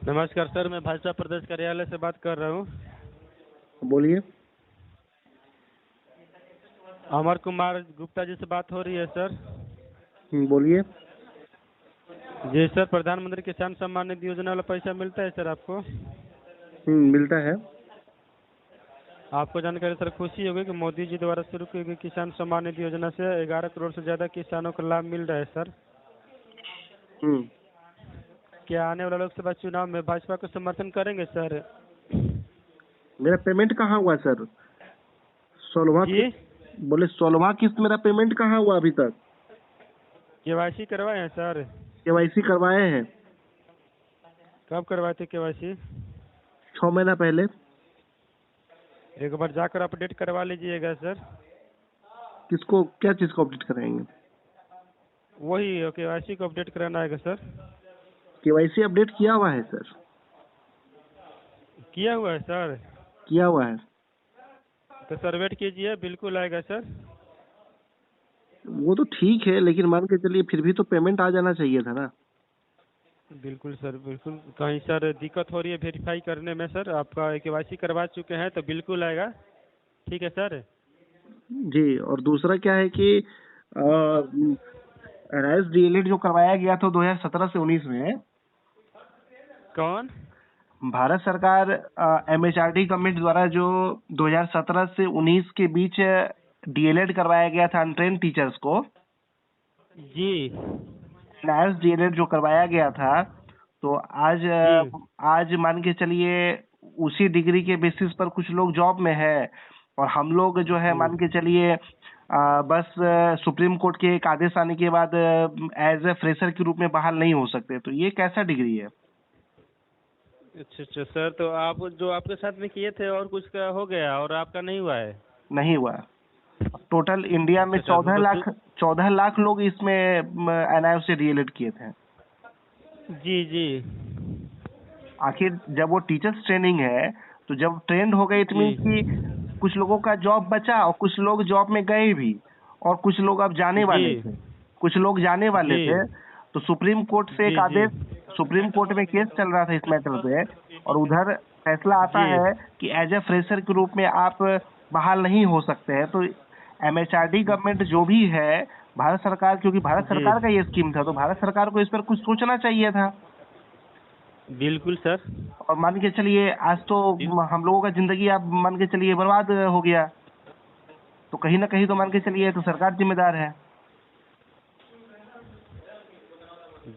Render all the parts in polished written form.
नमस्कार सर, मैं भाजपा प्रदेश कार्यालय से बात कर रहा हूँ। बोलिए। अमर कुमार गुप्ता जी से बात हो रही है सर। बोलिए। जी सर, प्रधानमंत्री किसान सम्मान निधि योजना वाला पैसा मिलता है सर आपको? मिलता है। आपको जानकारी सर खुशी होगी कि मोदी जी द्वारा शुरू की गई किसान सम्मान निधि योजना से 11 करोड़ से ज्यादा किसानों को लाभ मिल रहा है सर। क्या आने वाले लोकसभा चुनाव में भाजपा को समर्थन करेंगे सर? मेरा पेमेंट कहाँ हुआ सर? 16वां जी, बोले 16वां किस्त मेरा पेमेंट कहाँ हुआ अभी तक? केवाईसी करवाए हैं सर? केवाईसी करवाए हैं। कब करवाए थे केवाईसी? 6 महीना पहले। एक बार जाकर अपडेट करवा लीजिएगा सर। किसको, क्या चीज को अपडेट कराएंगे? वही केवाईसी को अपडेट कराना है सर। केवाईसी अपडेट किया हुआ है सर। किया हुआ है सर? किया हुआ है। तो सर वेट कीजिए, बिल्कुल आएगा सर। वो तो ठीक है, लेकिन मान के चलिए फिर भी तो पेमेंट आ जाना चाहिए था ना। बिल्कुल सर, बिल्कुल। कहीं सर दिक्कत हो रही है वेरीफाई करने में सर? आपका केवाईसी करवा चुके हैं तो बिल्कुल आएगा। ठीक है सर। जी, और दूसरा क्या है कि एनआईएस डीएलएड जो करवाया गया था 2017 से 19 में, कौन? भारत सरकार एमएचआरडी गवर्नमेंट द्वारा जो 2017 से 19 के बीच डीएलएड करवाया गया था अनट्रेन टीचर्स को, जी एनआईएस डीएलएड जो करवाया गया था, तो जी आज मान के चलिए उसी डिग्री के बेसिस पर कुछ लोग जॉब में है, और हम लोग जो है जी। मान के चलिए बस सुप्रीम कोर्ट के एक आदेश आने के बाद एज ए फ्रेशर के रूप में बहाल नहीं हो सकते। तो ये कैसा डिग्री है? अच्छा अच्छा सर, तो आप जो आपके साथ में किए थे और कुछ का हो गया और आपका नहीं हुआ है? नहीं हुआ। टोटल इंडिया में अच्छा सर, 14 लाख लोग इसमें एनआईएफ से डीएलएड किए थे। जी जी आखिर जब वो टीचर्स ट्रेनिंग है, तो जब ट्रेंड हो गए, इट जी मीन्स कि कुछ लोगों का जॉब बचा और कुछ लोग जॉब में गए भी, और कुछ लोग अब जाने जी वाले थे। कुछ लोग जाने वाले जी थे, तो सुप्रीम कोर्ट से एक जी जी आदेश, सुप्रीम कोर्ट में केस चल रहा था इस मैटर पे, और उधर फैसला आता जी है कि एज ए फ्रेशर के रूप में आप बहाल नहीं हो सकते हैं। तो एमएचआरडी गवर्नमेंट जो भी है, भारत सरकार, क्योंकि भारत जी। सरकार का ये स्कीम था, तो भारत सरकार को इस पर कुछ सोचना चाहिए था। बिल्कुल सर। और मान के चलिए आज तो हम लोगों का जिंदगी आप मान के चलिए बर्बाद हो गया, तो कहीं ना कहीं तो मान के चलिए तो सरकार जिम्मेदार है।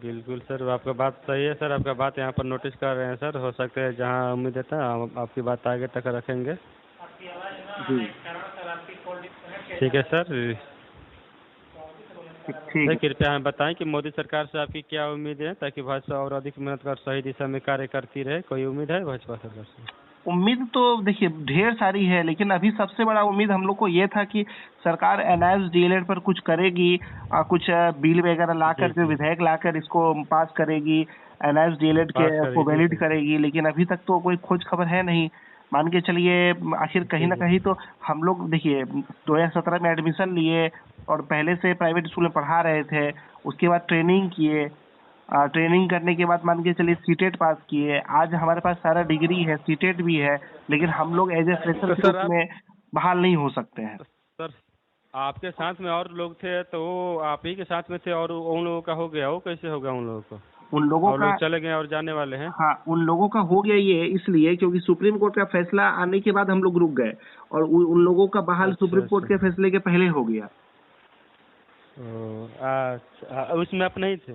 बिल्कुल सर, आपका बात सही है सर। आपका बात यहाँ पर नोटिस कर रहे हैं सर। हो सकता है जहाँ उम्मीद है हम आपकी बात आगे तक रखेंगे। जी ठीक है सर। ठीक सर है। कृपया हमें बताएं कि मोदी सरकार से आपकी क्या उम्मीद है, ताकि भाजपा और अधिक मेहनत कर सही दिशा में कार्य करती रहे। कोई उम्मीद है भाजपा सरकार से? उम्मीद तो देखिए ढेर सारी है, लेकिन अभी सबसे बड़ा उम्मीद हम लोग को ये था कि सरकार एनआईएस डीएलएड पर कुछ करेगी, कुछ बिल वगैरह ला जी करके, जी। विधेयक लाकर इसको पास करेगी, एनआईएस डीएलएड के पास को करेगी वैलिड जी करेगी, लेकिन अभी तक तो कोई खोज खबर है नहीं। मान के चलिए आखिर कहीं जी ना जी कहीं तो हम लोग देखिए 2017 में एडमिशन लिए, और पहले से प्राइवेट स्कूल में पढ़ा रहे थे, उसके बाद ट्रेनिंग किए, ट्रेनिंग करने के बाद मान के चलिए सीटेट पास किए, आज हमारे पास सारा डिग्री है, सीटेट भी है, लेकिन हम लोग एज ए फ्रेशर तो के सर रूप में बहाल नहीं हो सकते हैं। सर आपके साथ में और लोग थे, तो वो आप ही के साथ में थे और उन लोगों का हो गया, वो कैसे होगा उन लोगों को? उन लोगों और का, लोग चले गए और जाने वाले हैं? हाँ, उन लोगों का हो गया ये इसलिए क्योंकि सुप्रीम कोर्ट का फैसला आने के बाद हम लोग रुक गए, और उन लोगों का बहाल अच्छा सुप्रीम कोर्ट अच्छा। के फैसले के पहले हो गया। अच्छा, उसमें आप नहीं थे?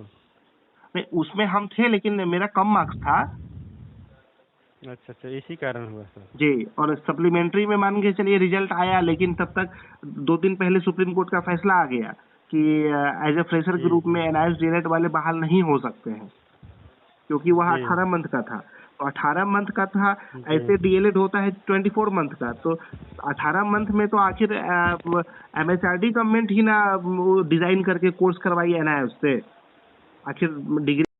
नहीं, उसमें हम थे, लेकिन मेरा कम मार्क्स था। अच्छा अच्छा, इसी कारण हुआ सर। जी, और सप्लीमेंट्री में मान के चलिए रिजल्ट आया, लेकिन तब तक 2 दिन पहले सुप्रीम कोर्ट का फैसला आ गया कि एज ए फ्रेशर के जी रूप जी में एनआईएस डीएलएड वाले बहाल नहीं हो सकते हैं, क्योंकि वह जी 18 मंथ का था। तो 18 मंथ का था, जी। ऐसे डीएलएड होता है 24 मंथ का। तो 18 मंथ में तो आखिर एमएचआरडी गवर्नमेंट ही ना वो डिजाइन करके कोर्स करवाई एनआईएस से, आखिर डिग्री